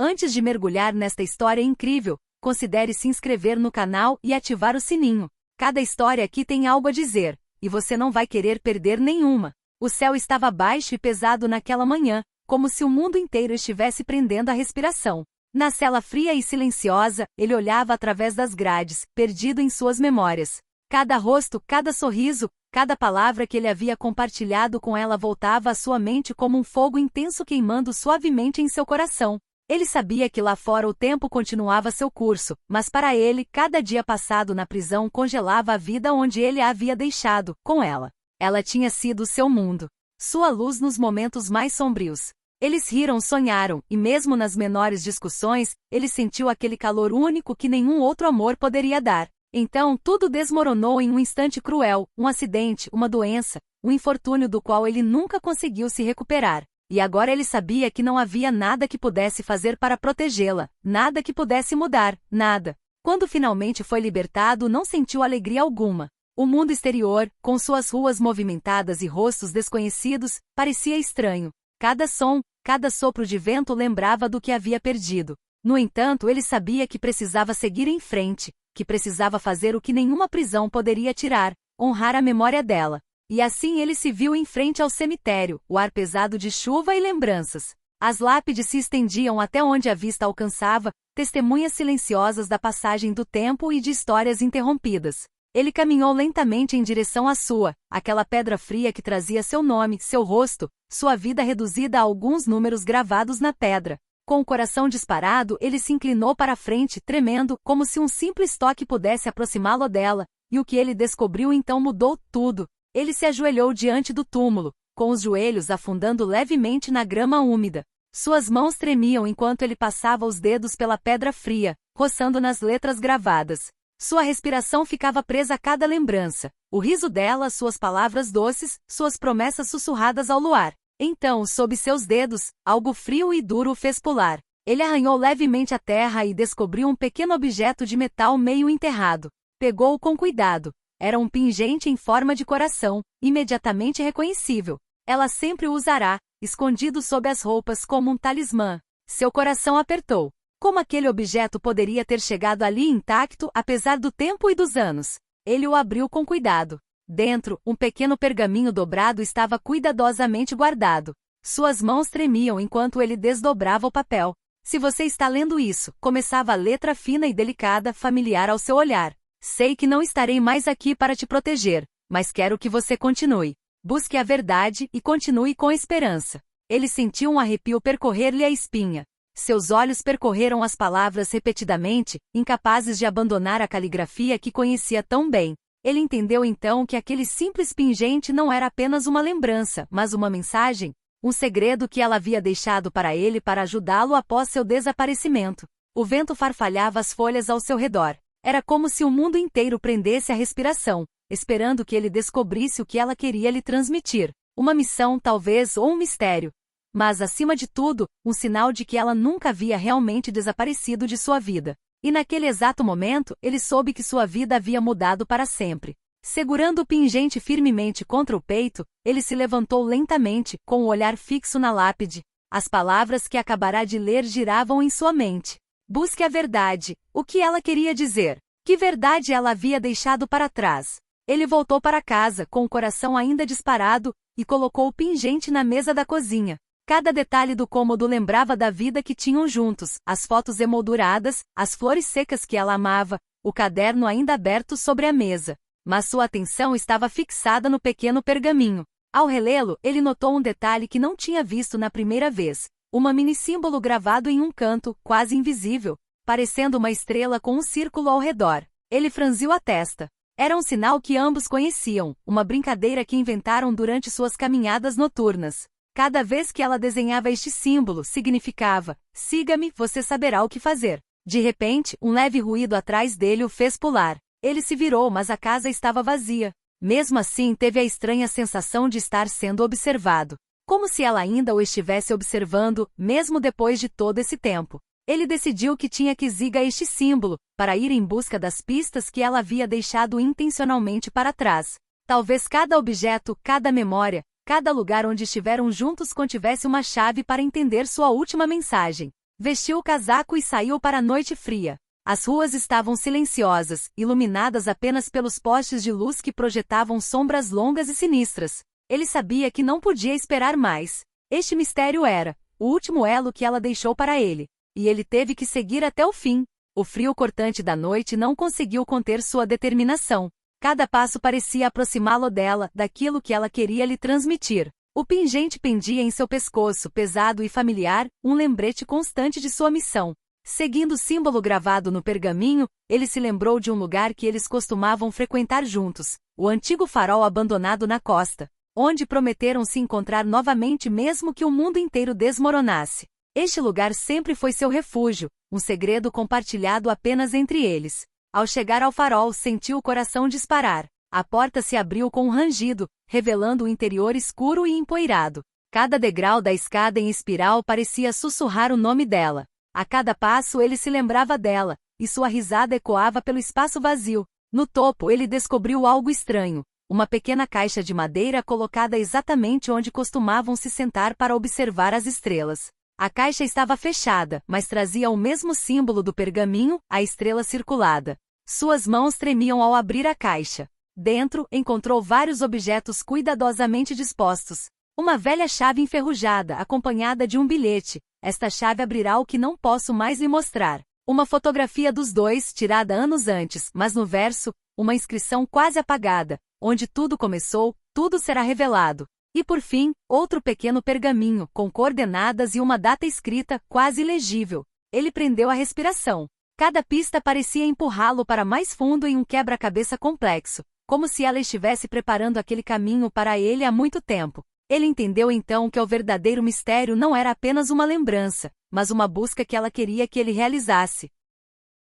Antes de mergulhar nesta história incrível, considere se inscrever no canal e ativar o sininho. Cada história aqui tem algo a dizer, e você não vai querer perder nenhuma. O céu estava baixo e pesado naquela manhã, como se o mundo inteiro estivesse prendendo a respiração. Na cela fria e silenciosa, ele olhava através das grades, perdido em suas memórias. Cada rosto, cada sorriso, cada palavra que ele havia compartilhado com ela voltava à sua mente como um fogo intenso queimando suavemente em seu coração. Ele sabia que lá fora o tempo continuava seu curso, mas para ele, cada dia passado na prisão congelava a vida onde ele a havia deixado, com ela. Ela tinha sido seu mundo. Sua luz nos momentos mais sombrios. Eles riram, sonharam, e mesmo nas menores discussões, ele sentiu aquele calor único que nenhum outro amor poderia dar. Então, tudo desmoronou em um instante cruel, um acidente, uma doença, um infortúnio do qual ele nunca conseguiu se recuperar. E agora ele sabia que não havia nada que pudesse fazer para protegê-la, nada que pudesse mudar, nada. Quando finalmente foi libertado, não sentiu alegria alguma. O mundo exterior, com suas ruas movimentadas e rostos desconhecidos, parecia estranho. Cada som, cada sopro de vento lembrava do que havia perdido. No entanto, ele sabia que precisava seguir em frente, que precisava fazer o que nenhuma prisão poderia tirar, honrar a memória dela. E assim ele se viu em frente ao cemitério, o ar pesado de chuva e lembranças. As lápides se estendiam até onde a vista alcançava, testemunhas silenciosas da passagem do tempo e de histórias interrompidas. Ele caminhou lentamente em direção à sua, aquela pedra fria que trazia seu nome, seu rosto, sua vida reduzida a alguns números gravados na pedra. Com o coração disparado, ele se inclinou para a frente, tremendo, como se um simples toque pudesse aproximá-lo dela, e o que ele descobriu então mudou tudo. Ele se ajoelhou diante do túmulo, com os joelhos afundando levemente na grama úmida. Suas mãos tremiam enquanto ele passava os dedos pela pedra fria, roçando nas letras gravadas. Sua respiração ficava presa a cada lembrança, o riso dela, suas palavras doces, suas promessas sussurradas ao luar. Então, sob seus dedos, algo frio e duro o fez pular. Ele arranhou levemente a terra e descobriu um pequeno objeto de metal meio enterrado. Pegou-o com cuidado. Era um pingente em forma de coração, imediatamente reconhecível. Ela sempre o usará, escondido sob as roupas como um talismã. Seu coração apertou. Como aquele objeto poderia ter chegado ali intacto, apesar do tempo e dos anos? Ele o abriu com cuidado. Dentro, um pequeno pergaminho dobrado estava cuidadosamente guardado. Suas mãos tremiam enquanto ele desdobrava o papel. Se você está lendo isso, começava a letra fina e delicada, familiar ao seu olhar. Sei que não estarei mais aqui para te proteger, mas quero que você continue. Busque a verdade e continue com esperança. Ele sentiu um arrepio percorrer-lhe a espinha. Seus olhos percorreram as palavras repetidamente, incapazes de abandonar a caligrafia que conhecia tão bem. Ele entendeu então que aquele simples pingente não era apenas uma lembrança, mas uma mensagem, um segredo que ela havia deixado para ele para ajudá-lo após seu desaparecimento. O vento farfalhava as folhas ao seu redor. Era como se o mundo inteiro prendesse a respiração, esperando que ele descobrisse o que ela queria lhe transmitir. Uma missão, talvez, ou um mistério. Mas, acima de tudo, um sinal de que ela nunca havia realmente desaparecido de sua vida. E naquele exato momento, ele soube que sua vida havia mudado para sempre. Segurando o pingente firmemente contra o peito, ele se levantou lentamente, com o olhar fixo na lápide. As palavras que acabará de ler giravam em sua mente. Busque a verdade. O que ela queria dizer? Que verdade ela havia deixado para trás? Ele voltou para casa, com o coração ainda disparado, e colocou o pingente na mesa da cozinha. Cada detalhe do cômodo lembrava da vida que tinham juntos, as fotos emolduradas, as flores secas que ela amava, o caderno ainda aberto sobre a mesa. Mas sua atenção estava fixada no pequeno pergaminho. Ao relê-lo, ele notou um detalhe que não tinha visto na primeira vez. Uma mini símbolo gravado em um canto, quase invisível, parecendo uma estrela com um círculo ao redor. Ele franziu a testa. Era um sinal que ambos conheciam, uma brincadeira que inventaram durante suas caminhadas noturnas. Cada vez que ela desenhava este símbolo, significava: siga-me, você saberá o que fazer. De repente, um leve ruído atrás dele o fez pular. Ele se virou, mas a casa estava vazia. Mesmo assim, teve a estranha sensação de estar sendo observado. Como se ela ainda o estivesse observando, mesmo depois de todo esse tempo. Ele decidiu que tinha que zigar este símbolo, para ir em busca das pistas que ela havia deixado intencionalmente para trás. Talvez cada objeto, cada memória, cada lugar onde estiveram juntos contivesse uma chave para entender sua última mensagem. Vestiu o casaco e saiu para a noite fria. As ruas estavam silenciosas, iluminadas apenas pelos postes de luz que projetavam sombras longas e sinistras. Ele sabia que não podia esperar mais. Este mistério era o último elo que ela deixou para ele, e ele teve que seguir até o fim. O frio cortante da noite não conseguiu conter sua determinação. Cada passo parecia aproximá-lo dela, daquilo que ela queria lhe transmitir. O pingente pendia em seu pescoço, pesado e familiar, um lembrete constante de sua missão. Seguindo o símbolo gravado no pergaminho, ele se lembrou de um lugar que eles costumavam frequentar juntos, o antigo farol abandonado na costa, onde prometeram se encontrar novamente mesmo que o mundo inteiro desmoronasse. Este lugar sempre foi seu refúgio, um segredo compartilhado apenas entre eles. Ao chegar ao farol, sentiu o coração disparar. A porta se abriu com um rangido, revelando o interior escuro e empoeirado. Cada degrau da escada em espiral parecia sussurrar o nome dela. A cada passo ele se lembrava dela, e sua risada ecoava pelo espaço vazio. No topo ele descobriu algo estranho. Uma pequena caixa de madeira colocada exatamente onde costumavam se sentar para observar as estrelas. A caixa estava fechada, mas trazia o mesmo símbolo do pergaminho, a estrela circulada. Suas mãos tremiam ao abrir a caixa. Dentro, encontrou vários objetos cuidadosamente dispostos. Uma velha chave enferrujada, acompanhada de um bilhete. Esta chave abrirá o que não posso mais lhe mostrar. Uma fotografia dos dois, tirada anos antes, mas no verso, uma inscrição quase apagada. Onde tudo começou, tudo será revelado. E por fim, outro pequeno pergaminho, com coordenadas e uma data escrita, quase ilegível. Ele prendeu a respiração. Cada pista parecia empurrá-lo para mais fundo em um quebra-cabeça complexo, como se ela estivesse preparando aquele caminho para ele há muito tempo. Ele entendeu então que o verdadeiro mistério não era apenas uma lembrança, mas uma busca que ela queria que ele realizasse.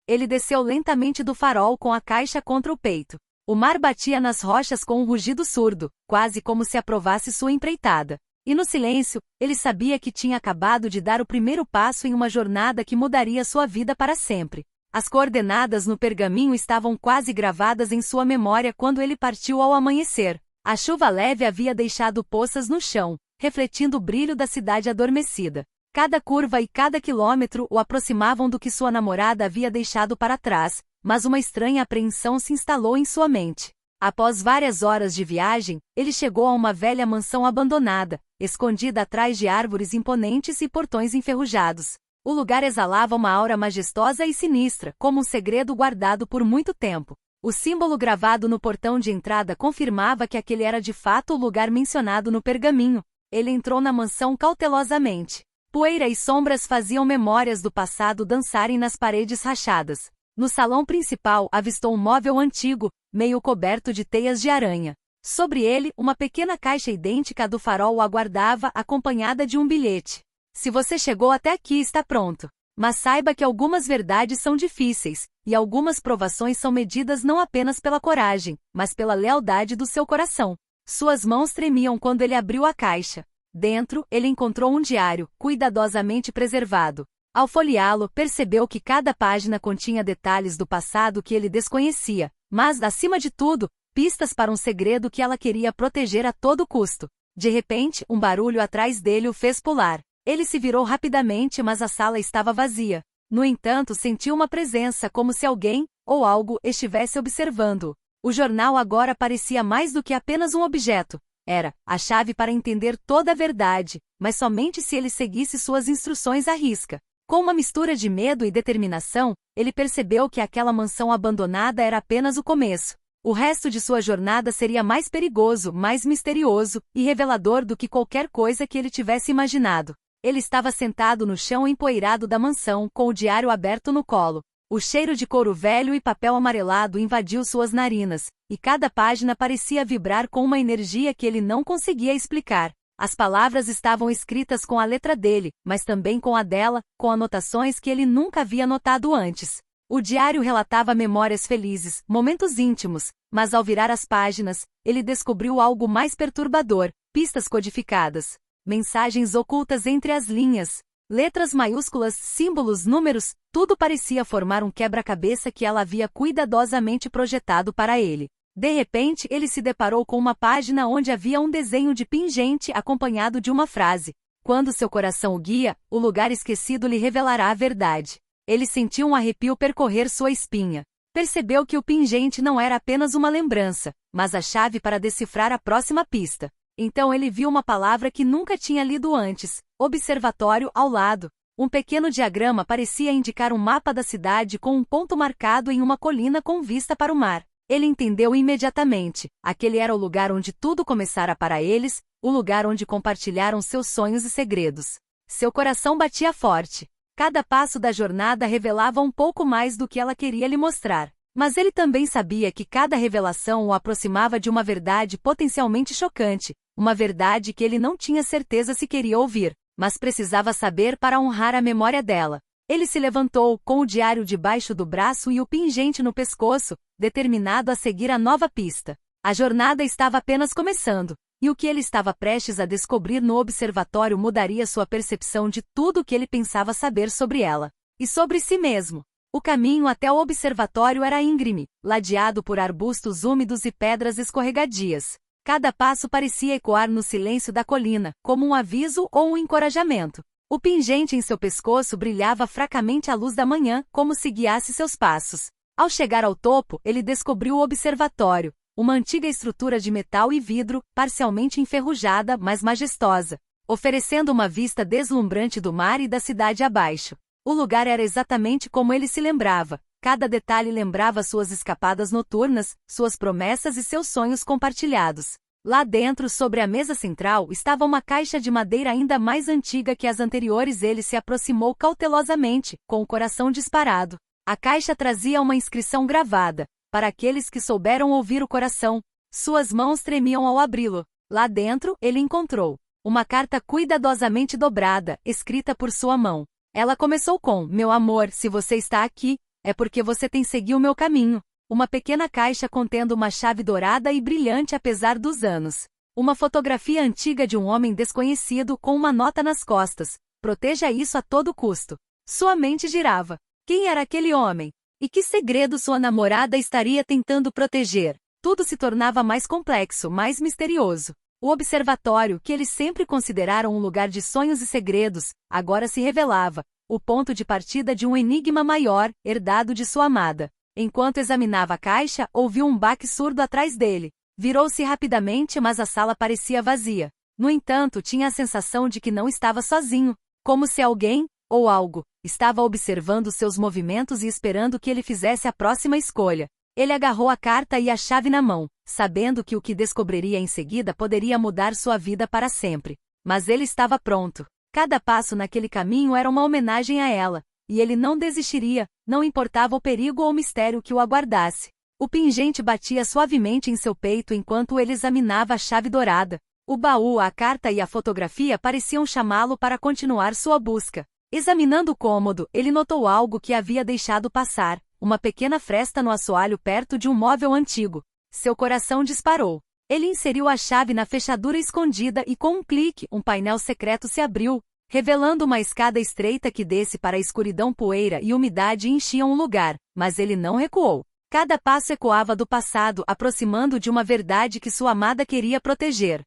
Ele desceu lentamente do farol com a caixa contra o peito. O mar batia nas rochas com um rugido surdo, quase como se aprovasse sua empreitada. E no silêncio, ele sabia que tinha acabado de dar o primeiro passo em uma jornada que mudaria sua vida para sempre. As coordenadas no pergaminho estavam quase gravadas em sua memória quando ele partiu ao amanhecer. A chuva leve havia deixado poças no chão, refletindo o brilho da cidade adormecida. Cada curva e cada quilômetro o aproximavam do que sua namorada havia deixado para trás, mas uma estranha apreensão se instalou em sua mente. Após várias horas de viagem, ele chegou a uma velha mansão abandonada, escondida atrás de árvores imponentes e portões enferrujados. O lugar exalava uma aura majestosa e sinistra, como um segredo guardado por muito tempo. O símbolo gravado no portão de entrada confirmava que aquele era de fato o lugar mencionado no pergaminho. Ele entrou na mansão cautelosamente. Poeira e sombras faziam memórias do passado dançarem nas paredes rachadas. No salão principal avistou um móvel antigo, meio coberto de teias de aranha. Sobre ele, uma pequena caixa idêntica à do farol o aguardava, acompanhada de um bilhete. Se você chegou até aqui, está pronto. Mas saiba que algumas verdades são difíceis, e algumas provações são medidas não apenas pela coragem, mas pela lealdade do seu coração. Suas mãos tremiam quando ele abriu a caixa. Dentro, ele encontrou um diário, cuidadosamente preservado. Ao folheá-lo, percebeu que cada página continha detalhes do passado que ele desconhecia, mas, acima de tudo, pistas para um segredo que ela queria proteger a todo custo. De repente, um barulho atrás dele o fez pular. Ele se virou rapidamente, mas a sala estava vazia. No entanto, sentiu uma presença, como se alguém, ou algo, estivesse observando-o. O jornal agora parecia mais do que apenas um objeto. Era a chave para entender toda a verdade, mas somente se ele seguisse suas instruções à risca. Com uma mistura de medo e determinação, ele percebeu que aquela mansão abandonada era apenas o começo. O resto de sua jornada seria mais perigoso, mais misterioso e revelador do que qualquer coisa que ele tivesse imaginado. Ele estava sentado no chão empoeirado da mansão, com o diário aberto no colo. O cheiro de couro velho e papel amarelado invadiu suas narinas, e cada página parecia vibrar com uma energia que ele não conseguia explicar. As palavras estavam escritas com a letra dele, mas também com a dela, com anotações que ele nunca havia notado antes. O diário relatava memórias felizes, momentos íntimos, mas ao virar as páginas, ele descobriu algo mais perturbador: pistas codificadas, mensagens ocultas entre as linhas, letras maiúsculas, símbolos, números, tudo parecia formar um quebra-cabeça que ela havia cuidadosamente projetado para ele. De repente, ele se deparou com uma página onde havia um desenho de pingente acompanhado de uma frase: Quando seu coração o guia, o lugar esquecido lhe revelará a verdade. Ele sentiu um arrepio percorrer sua espinha. Percebeu que o pingente não era apenas uma lembrança, mas a chave para decifrar a próxima pista. Então ele viu uma palavra que nunca tinha lido antes: observatório ao lado. Um pequeno diagrama parecia indicar um mapa da cidade com um ponto marcado em uma colina com vista para o mar. Ele entendeu imediatamente. Aquele era o lugar onde tudo começara para eles, o lugar onde compartilharam seus sonhos e segredos. Seu coração batia forte. Cada passo da jornada revelava um pouco mais do que ela queria lhe mostrar. Mas ele também sabia que cada revelação o aproximava de uma verdade potencialmente chocante, uma verdade que ele não tinha certeza se queria ouvir, mas precisava saber para honrar a memória dela. Ele se levantou, com o diário debaixo do braço e o pingente no pescoço, determinado a seguir a nova pista. A jornada estava apenas começando, e o que ele estava prestes a descobrir no observatório mudaria sua percepção de tudo o que ele pensava saber sobre ela. E sobre si mesmo. O caminho até o observatório era íngreme, ladeado por arbustos úmidos e pedras escorregadias. Cada passo parecia ecoar no silêncio da colina, como um aviso ou um encorajamento. O pingente em seu pescoço brilhava fracamente à luz da manhã, como se guiasse seus passos. Ao chegar ao topo, ele descobriu o observatório, uma antiga estrutura de metal e vidro, parcialmente enferrujada, mas majestosa, oferecendo uma vista deslumbrante do mar e da cidade abaixo. O lugar era exatamente como ele se lembrava. Cada detalhe lembrava suas escapadas noturnas, suas promessas e seus sonhos compartilhados. Lá dentro, sobre a mesa central, estava uma caixa de madeira ainda mais antiga que as anteriores. Ele se aproximou cautelosamente, com o coração disparado. A caixa trazia uma inscrição gravada: para aqueles que souberam ouvir o coração. Suas mãos tremiam ao abri-lo. Lá dentro, ele encontrou uma carta cuidadosamente dobrada, escrita por sua mão. Ela começou com: meu amor, se você está aqui, é porque você tem seguido o meu caminho. Uma pequena caixa contendo uma chave dourada e brilhante apesar dos anos. Uma fotografia antiga de um homem desconhecido com uma nota nas costas: proteja isso a todo custo. Sua mente girava. Quem era aquele homem? E que segredo sua namorada estaria tentando proteger? Tudo se tornava mais complexo, mais misterioso. O observatório, que eles sempre consideraram um lugar de sonhos e segredos, agora se revelava o ponto de partida de um enigma maior, herdado de sua amada. Enquanto examinava a caixa, ouviu um baque surdo atrás dele. Virou-se rapidamente, mas a sala parecia vazia. No entanto, tinha a sensação de que não estava sozinho, como se alguém, ou algo, estava observando seus movimentos e esperando que ele fizesse a próxima escolha. Ele agarrou a carta e a chave na mão, sabendo que o que descobriria em seguida poderia mudar sua vida para sempre. Mas ele estava pronto. Cada passo naquele caminho era uma homenagem a ela, e ele não desistiria, não importava o perigo ou o mistério que o aguardasse. O pingente batia suavemente em seu peito enquanto ele examinava a chave dourada. O baú, a carta e a fotografia pareciam chamá-lo para continuar sua busca. Examinando o cômodo, ele notou algo que havia deixado passar: uma pequena fresta no assoalho perto de um móvel antigo. Seu coração disparou. Ele inseriu a chave na fechadura escondida e, com um clique, um painel secreto se abriu, revelando uma escada estreita que desce para a escuridão. Poeira e umidade enchiam o lugar, mas ele não recuou. Cada passo ecoava do passado, aproximando de uma verdade que sua amada queria proteger.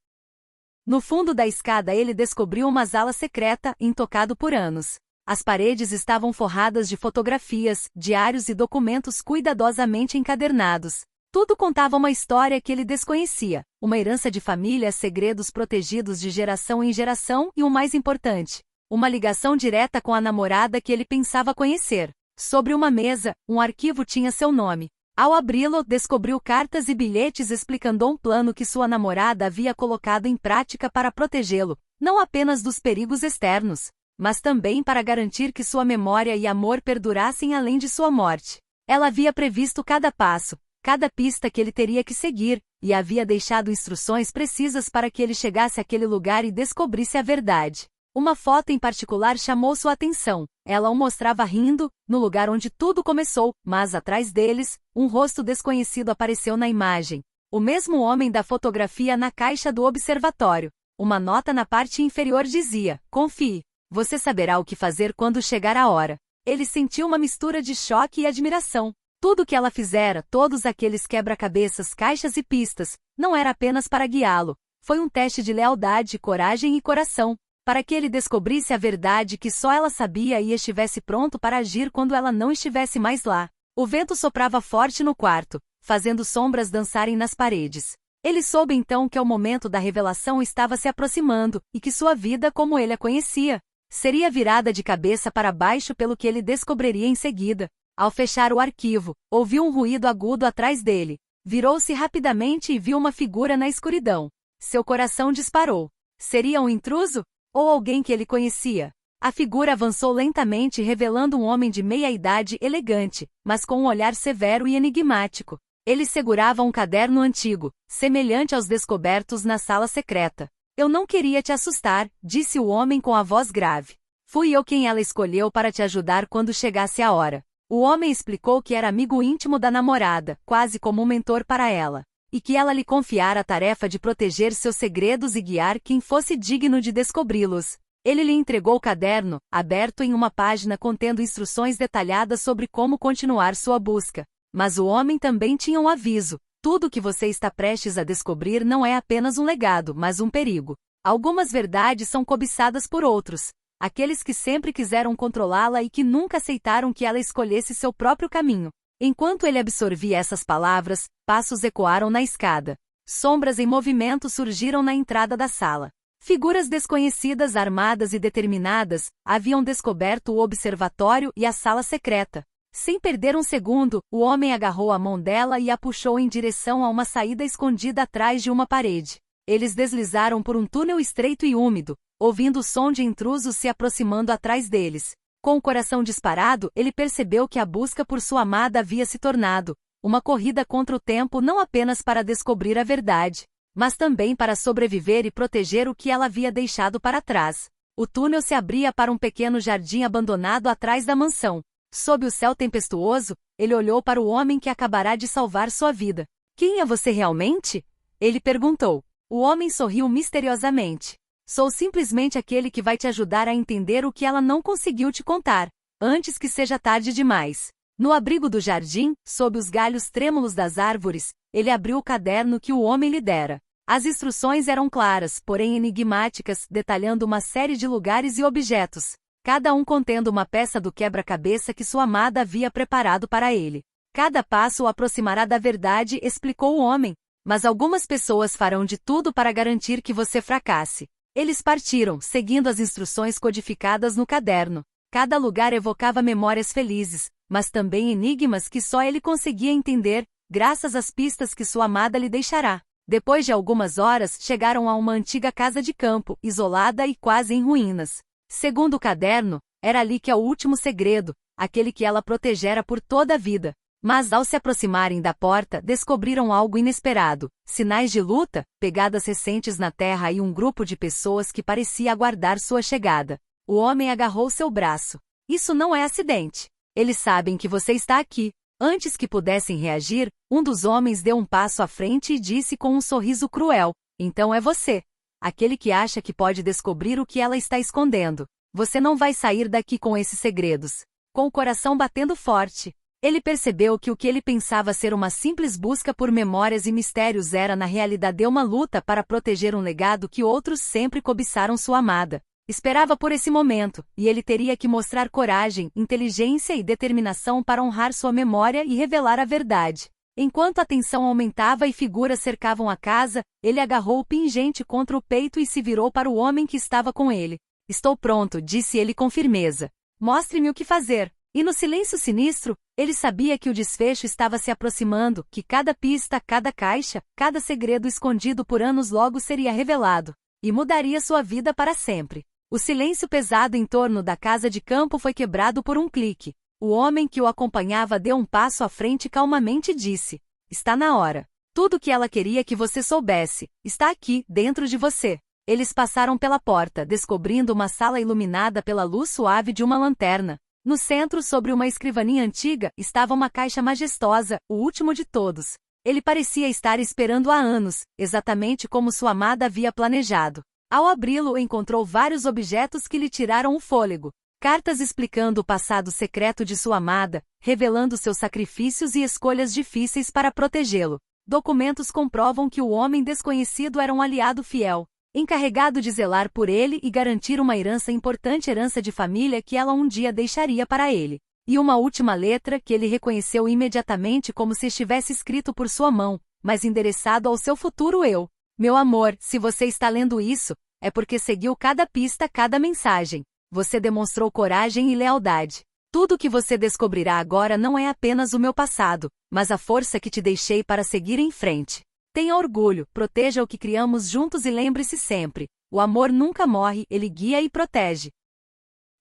No fundo da escada ele descobriu uma sala secreta, intocado por anos. As paredes estavam forradas de fotografias, diários e documentos cuidadosamente encadernados. Tudo contava uma história que ele desconhecia, uma herança de família, segredos protegidos de geração em geração e, o mais importante, uma ligação direta com a namorada que ele pensava conhecer. Sobre uma mesa, um arquivo tinha seu nome. Ao abri-lo, descobriu cartas e bilhetes explicando um plano que sua namorada havia colocado em prática para protegê-lo, não apenas dos perigos externos, mas também para garantir que sua memória e amor perdurassem além de sua morte. Ela havia previsto cada passo, cada pista que ele teria que seguir, e havia deixado instruções precisas para que ele chegasse àquele lugar e descobrisse a verdade. Uma foto em particular chamou sua atenção. Ela o mostrava rindo, no lugar onde tudo começou, mas atrás deles, um rosto desconhecido apareceu na imagem. O mesmo homem da fotografia na caixa do observatório. Uma nota na parte inferior dizia: confie, você saberá o que fazer quando chegar a hora. Ele sentiu uma mistura de choque e admiração. Tudo o que ela fizera, todos aqueles quebra-cabeças, caixas e pistas, não era apenas para guiá-lo. Foi um teste de lealdade, coragem e coração. para que ele descobrisse a verdade que só ela sabia e estivesse pronto para agir quando ela não estivesse mais lá. O vento soprava forte no quarto, fazendo sombras dançarem nas paredes. Ele soube então que o momento da revelação estava se aproximando, e que sua vida como ele a conhecia seria virada de cabeça para baixo pelo que ele descobriria em seguida. Ao fechar o arquivo, ouviu um ruído agudo atrás dele. Virou-se rapidamente e viu uma figura na escuridão. Seu coração disparou. Seria um intruso? Ou alguém que ele conhecia? A figura avançou lentamente, revelando um homem de meia-idade elegante, mas com um olhar severo e enigmático. Ele segurava um caderno antigo, semelhante aos descobertos na sala secreta. Eu não queria te assustar, disse o homem com a voz grave. Fui eu quem ela escolheu para te ajudar quando chegasse a hora. O homem explicou que era amigo íntimo da namorada, quase como um mentor para ela, e que ela lhe confiara a tarefa de proteger seus segredos e guiar quem fosse digno de descobri-los. Ele lhe entregou o caderno, aberto em uma página contendo instruções detalhadas sobre como continuar sua busca. Mas o homem também tinha um aviso. Tudo o que você está prestes a descobrir não é apenas um legado, mas um perigo. Algumas verdades são cobiçadas por outros. Aqueles que sempre quiseram controlá-la e que nunca aceitaram que ela escolhesse seu próprio caminho. Enquanto ele absorvia essas palavras, passos ecoaram na escada. Sombras em movimento surgiram na entrada da sala. Figuras desconhecidas, armadas e determinadas, haviam descoberto o observatório e a sala secreta. Sem perder um segundo, o homem agarrou a mão dela e a puxou em direção a uma saída escondida atrás de uma parede. Eles deslizaram por um túnel estreito e úmido, ouvindo o som de intrusos se aproximando atrás deles. Com o coração disparado, ele percebeu que a busca por sua amada havia se tornado uma corrida contra o tempo, não apenas para descobrir a verdade, mas também para sobreviver e proteger o que ela havia deixado para trás. O túnel se abria para um pequeno jardim abandonado atrás da mansão. Sob o céu tempestuoso, ele olhou para o homem que acabará de salvar sua vida. Quem é você realmente? Ele perguntou. O homem sorriu misteriosamente. Sou simplesmente aquele que vai te ajudar a entender o que ela não conseguiu te contar, antes que seja tarde demais. No abrigo do jardim, sob os galhos trêmulos das árvores, ele abriu o caderno que o homem lhe dera. As instruções eram claras, porém enigmáticas, detalhando uma série de lugares e objetos, cada um contendo uma peça do quebra-cabeça que sua amada havia preparado para ele. Cada passo o aproximará da verdade, explicou o homem, mas algumas pessoas farão de tudo para garantir que você fracasse. Eles partiram, seguindo as instruções codificadas no caderno. Cada lugar evocava memórias felizes, mas também enigmas que só ele conseguia entender, graças às pistas que sua amada lhe deixará. Depois de algumas horas, chegaram a uma antiga casa de campo, isolada e quase em ruínas. Segundo o caderno, era ali que é o último segredo, aquele que ela protegera por toda a vida. Mas ao se aproximarem da porta, descobriram algo inesperado. Sinais de luta, pegadas recentes na terra e um grupo de pessoas que parecia aguardar sua chegada. O homem agarrou seu braço. Isso não é acidente. Eles sabem que você está aqui. Antes que pudessem reagir, um dos homens deu um passo à frente e disse com um sorriso cruel: então é você. Aquele que acha que pode descobrir o que ela está escondendo. Você não vai sair daqui com esses segredos. Com o coração batendo forte, ele percebeu que o que ele pensava ser uma simples busca por memórias e mistérios era na realidade uma luta para proteger um legado que outros sempre cobiçaram sua amada. Esperava por esse momento, e ele teria que mostrar coragem, inteligência e determinação para honrar sua memória e revelar a verdade. Enquanto a tensão aumentava e figuras cercavam a casa, ele agarrou o pingente contra o peito e se virou para o homem que estava com ele. Estou pronto, disse ele com firmeza. Mostre-me o que fazer. E no silêncio sinistro, ele sabia que o desfecho estava se aproximando, que cada pista, cada caixa, cada segredo escondido por anos logo seria revelado, e mudaria sua vida para sempre. O silêncio pesado em torno da casa de campo foi quebrado por um clique. O homem que o acompanhava deu um passo à frente e calmamente disse: está na hora. Tudo o que ela queria que você soubesse, está aqui, dentro de você. Eles passaram pela porta, descobrindo uma sala iluminada pela luz suave de uma lanterna. No centro, sobre uma escrivaninha antiga, estava uma caixa majestosa, o último de todos. Ele parecia estar esperando há anos, exatamente como sua amada havia planejado. Ao abri-lo, encontrou vários objetos que lhe tiraram o fôlego. Cartas explicando o passado secreto de sua amada, revelando seus sacrifícios e escolhas difíceis para protegê-lo. Documentos comprovam que o homem desconhecido era um aliado fiel. encarregado de zelar por ele e garantir uma importante herança de família que ela um dia deixaria para ele. E uma última letra que ele reconheceu imediatamente como se estivesse escrito por sua mão, mas endereçado ao seu futuro eu. Meu amor, se você está lendo isso, é porque seguiu cada pista, cada mensagem. Você demonstrou coragem e lealdade. Tudo o que você descobrirá agora não é apenas o meu passado, mas a força que te deixei para seguir em frente. Tenha orgulho, proteja o que criamos juntos e lembre-se sempre, o amor nunca morre, ele guia e protege.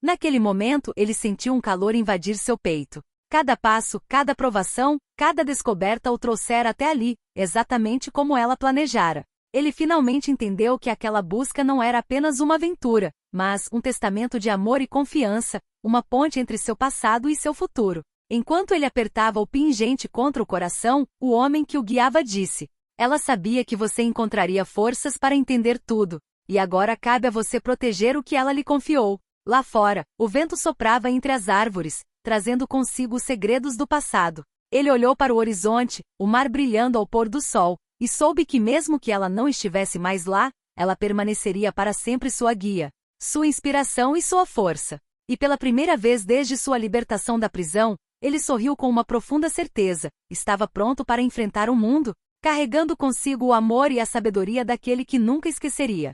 Naquele momento ele sentiu um calor invadir seu peito. Cada passo, cada provação, cada descoberta o trouxera até ali, exatamente como ela planejara. Ele finalmente entendeu que aquela busca não era apenas uma aventura, mas um testamento de amor e confiança, uma ponte entre seu passado e seu futuro. Enquanto ele apertava o pingente contra o coração, o homem que o guiava disse: ela sabia que você encontraria forças para entender tudo, e agora cabe a você proteger o que ela lhe confiou. Lá fora, o vento soprava entre as árvores, trazendo consigo os segredos do passado. Ele olhou para o horizonte, o mar brilhando ao pôr do sol, e soube que mesmo que ela não estivesse mais lá, ela permaneceria para sempre sua guia, sua inspiração e sua força. E pela primeira vez desde sua libertação da prisão, ele sorriu com uma profunda certeza, estava pronto para enfrentar o mundo, carregando consigo o amor e a sabedoria daquele que nunca esqueceria.